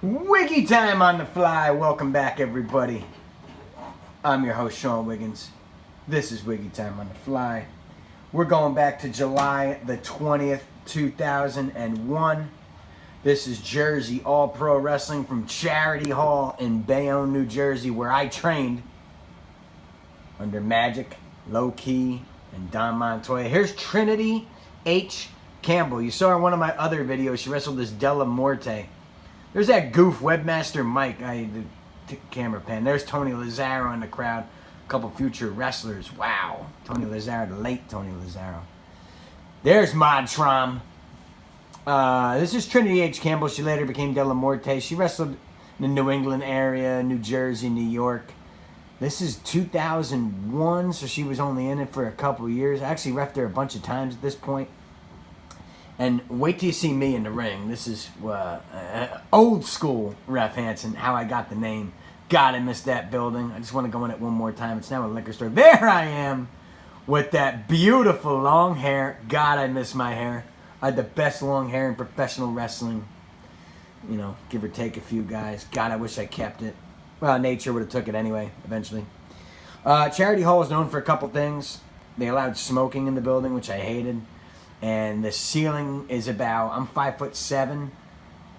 Wiggy time on the fly. Welcome back, everybody. I'm your host, Sean Wiggins. This is Wiggy time on the fly. We're going back to July the 20th, 2001. This is Jersey All Pro Wrestling from Charity Hall in Bayonne, New Jersey, where I trained under Magic, Low Key, and Don Montoya. Here's Trinity H. Campbell. You saw in one of my other videos, she wrestled this Della Morte. There's that goof, Webmaster Mike. The camera pan. There's Tony Lazaro in the crowd. A couple future wrestlers. Wow. Tony Lazaro, the late Tony Lazaro. There's Modtrom. This is Trinity H. Campbell. She later became Della Morte. She wrestled in the New England area, New Jersey, New York. This is 2001, so she was only in it for a couple of years. I actually reffed her a bunch of times at this point. And wait till you see me in the ring. This is old school Ref Hanson, how I got the name. God, I missed that building. I just want to go in it one more time. It's now a liquor store. There I am with that beautiful long hair. God, I miss my hair. I had the best long hair in professional wrestling. You know, give or take a few guys. God, I wish I kept it. Well, nature would have took it anyway, eventually. Charity Hall is known for a couple things. They allowed smoking in the building, which I hated. And the ceiling is about, I'm 5'7",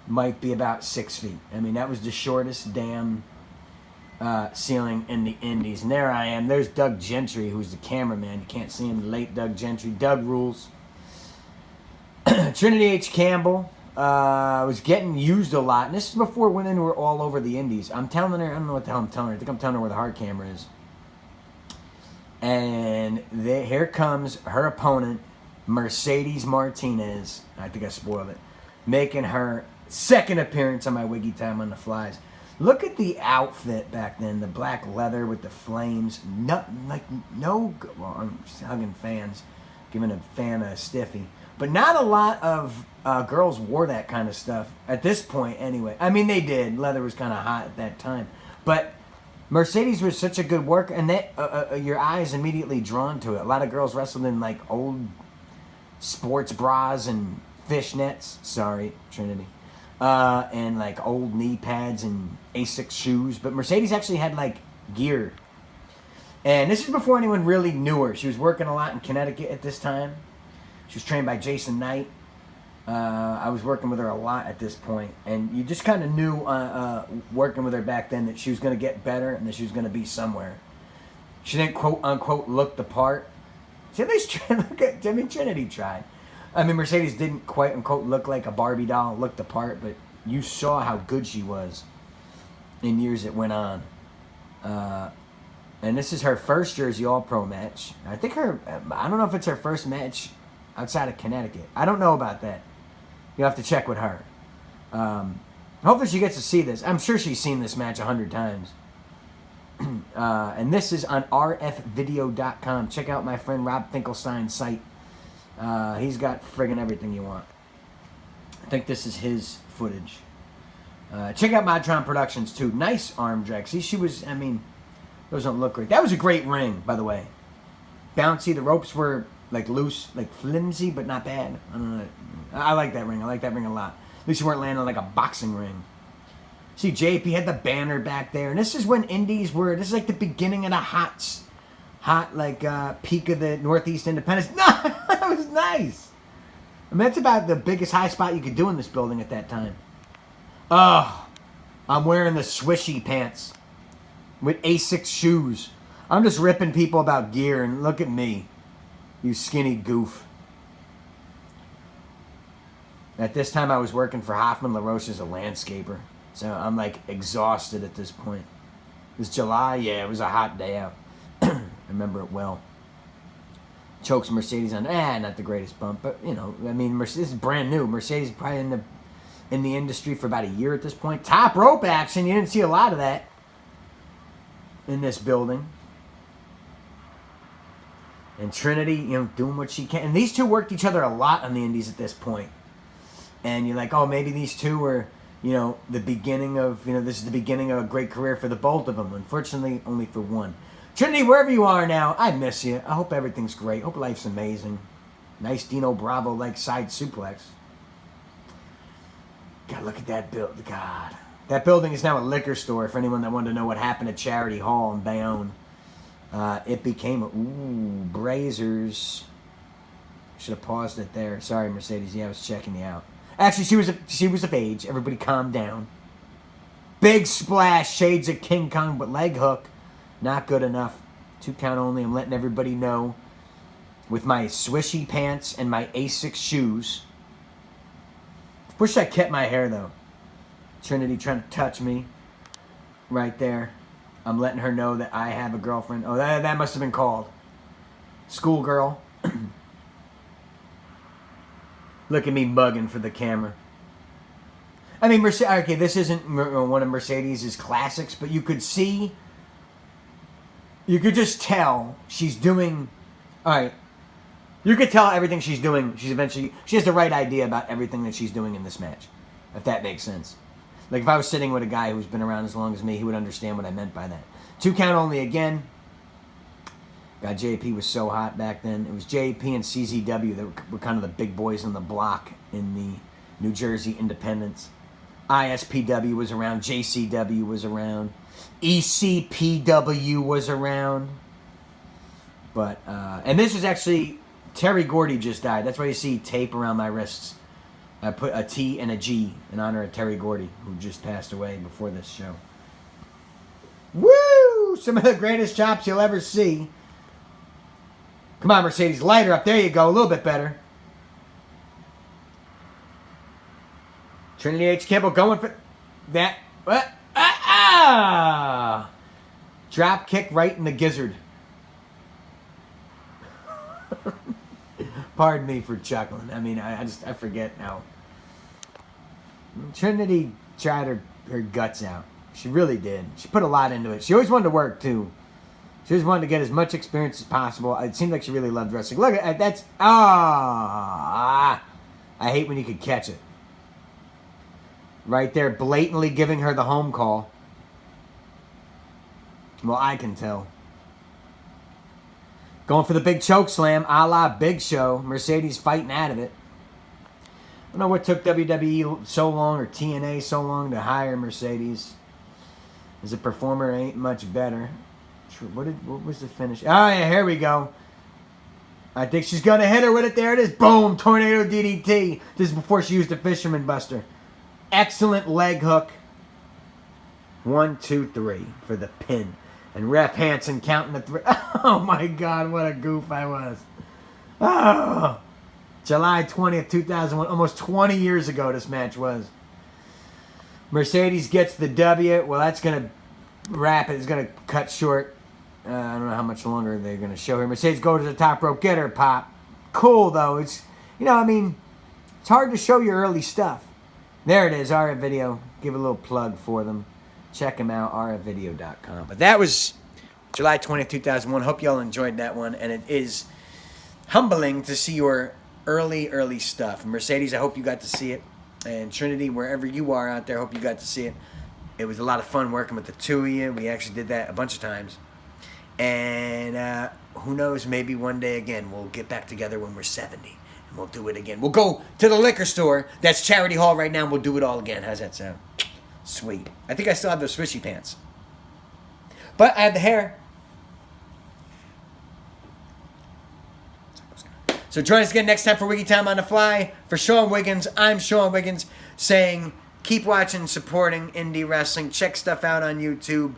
might be about 6 feet. I mean, that was the shortest damn ceiling in the Indies. And there I am. There's Doug Gentry, who's the cameraman. You can't see him, the late Doug Gentry. Doug rules. Trinity H. Campbell was getting used a lot. And this is before women were all over the Indies. I'm telling her, I don't know what the hell I'm telling her. I think I'm telling her where the hard camera is. And here comes her opponent, Mercedes Martinez. I think I spoiled it. Making her second appearance on my Wiggy Time on the Flies. Look at the outfit back then. The black leather with the flames. Well, I'm just hugging fans. Giving a fan a stiffy. But not a lot of girls wore that kind of stuff. At this point, anyway. I mean, they did. Leather was kind of hot at that time. But Mercedes was such a good worker. And that your eye is immediately drawn to it. A lot of girls wrestled in like old sports bras and fishnets, sorry, Trinity, and like old knee pads and Asics shoes. But Mercedes actually had like gear. And this is before anyone really knew her. She was working a lot in Connecticut at this time. She was trained by Jason Knight. I was working with her a lot at this point. And you just kind of knew working with her back then that she was going to get better and that she was going to be somewhere. She didn't quote unquote look the part. See, at least Trinity tried. I mean, Mercedes didn't quite unquote look like a Barbie doll, look the part, but you saw how good she was in years that went on. And this is her first Jersey All Pro match. I don't know if it's her first match outside of Connecticut. I don't know about that. You'll have to check with her. Hopefully she gets to see this. I'm sure she's seen this match 100 times. And this is on rfvideo.com. Check out my friend Rob Finkelstein's site. He's got friggin' everything you want. I think this is his footage. Check out Modtrom Productions too. Nice arm drag. See, she was, I mean, those don't look great. That was a great ring, by the way. Bouncy. The ropes were like loose, like flimsy, but not bad. I don't know. I like that ring. I like that ring a lot. At least you weren't landing like a boxing ring. See, JP had the banner back there. And this is when Indies were, this is like the beginning of the hot like peak of the Northeast Independence. No, that was nice. I mean, that's about the biggest high spot you could do in this building at that time. Oh, I'm wearing the swishy pants with Asics shoes. I'm just ripping people about gear, and look at me, you skinny goof. At this time, I was working for Hoffman LaRoche as a landscaper. So I'm like exhausted at this point. It was July, yeah, it was a hot day out. I remember it well. Chokes Mercedes on, not the greatest bump, but you know, I mean, Mercedes is brand new. Mercedes is probably in the industry for about a year at this point. Top rope action, you didn't see a lot of that in this building. And Trinity, you know, doing what she can. And these two worked each other a lot on the Indies at this point. And you're like, oh, maybe these two were, you know, the beginning of, you know, this is the beginning of a great career for the both of them. Unfortunately, only for one. Trinity, wherever you are now, I miss you. I hope everything's great. Hope life's amazing. Nice Dino Bravo-like side suplex. God, look at that build. God. That building is now a liquor store. For anyone that wanted to know what happened at Charity Hall in Bayonne, it became Brazers. Should have paused it there. Sorry, Mercedes. Yeah, I was checking you out. Actually, she was of age. Everybody, calm down. Big splash, shades of King Kong, but leg hook, not good enough. 2 count only. I'm letting everybody know. With my swishy pants and my Asics shoes. Wish I kept my hair though. Trinity trying to touch me right there. I'm letting her know that I have a girlfriend. Oh, that must have been called. Schoolgirl. Look at me bugging for the camera. I mean, okay, this isn't one of Mercedes' classics, but you could see, you could just tell she's doing, all right, you could tell everything she's doing, she has the right idea about everything that she's doing in this match, if that makes sense. Like, if I was sitting with a guy who's been around as long as me, he would understand what I meant by that. 2 count only again. God, JP was so hot back then. It was JP and CZW that were kind of the big boys on the block in the New Jersey Independents. ISPW was around. JCW was around. ECPW was around. But, and this was actually, Terry Gordy just died. That's why you see tape around my wrists. I put a T and a G in honor of Terry Gordy, who just passed away before this show. Woo! Some of the greatest chops you'll ever see. Come on, Mercedes. Lighter up. There you go. A little bit better. Trinity H. Campbell going for that. What? Drop kick right in the gizzard. Pardon me for chuckling. I mean, I forget now. Trinity tried her guts out. She really did. She put a lot into it. She always wanted to work, too. She just wanted to get as much experience as possible. It seemed like she really loved wrestling. Look, that's... I hate when you could catch it. Right there, blatantly giving her the home call. Well, I can tell. Going for the big choke slam, a la Big Show. Mercedes fighting out of it. I don't know what took WWE so long, or TNA so long, to hire Mercedes. As a performer, ain't much better. What was the finish? Oh, yeah, here we go. I think she's going to hit her with it. There it is. Boom. Tornado DDT. This is before she used the Fisherman Buster. Excellent leg hook. 1, 2, 3 for the pin. And Ref Hanson counting the 3. Oh, my God. What a goof I was. Oh. July 20th, 2001. Almost 20 years ago this match was. Mercedes gets the W. Well, that's going to wrap it. It's going to cut short. I don't know how much longer they're going to show here. Mercedes go to the top rope. Get her, pop. Cool, though. It's, I mean, it's hard to show your early stuff. There it is, RF Video. Give a little plug for them. Check them out, rfvideo.com. But that was July 20th, 2001. Hope you all enjoyed that one. And it is humbling to see your early stuff. Mercedes, I hope you got to see it. And Trinity, wherever you are out there, hope you got to see it. It was a lot of fun working with the two of you. We actually did that a bunch of times. And who knows, maybe one day again we'll get back together when we're 70. And we'll do it again. We'll go to the liquor store. That's Charity Hall right now. And we'll do it all again. How's that sound? Sweet. I think I still have those swishy pants. But I have the hair. So join us again next time for Wiggy Time on the Fly. For Sean Wiggins, I'm Sean Wiggins saying keep watching, supporting indie wrestling. Check stuff out on YouTube.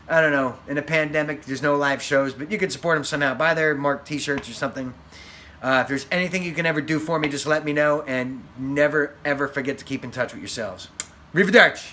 I don't know. In a pandemic, there's no live shows, but you can support them somehow. Buy their marked t-shirts or something. If there's anything you can ever do for me, just let me know. And never, ever forget to keep in touch with yourselves. Arrivederci.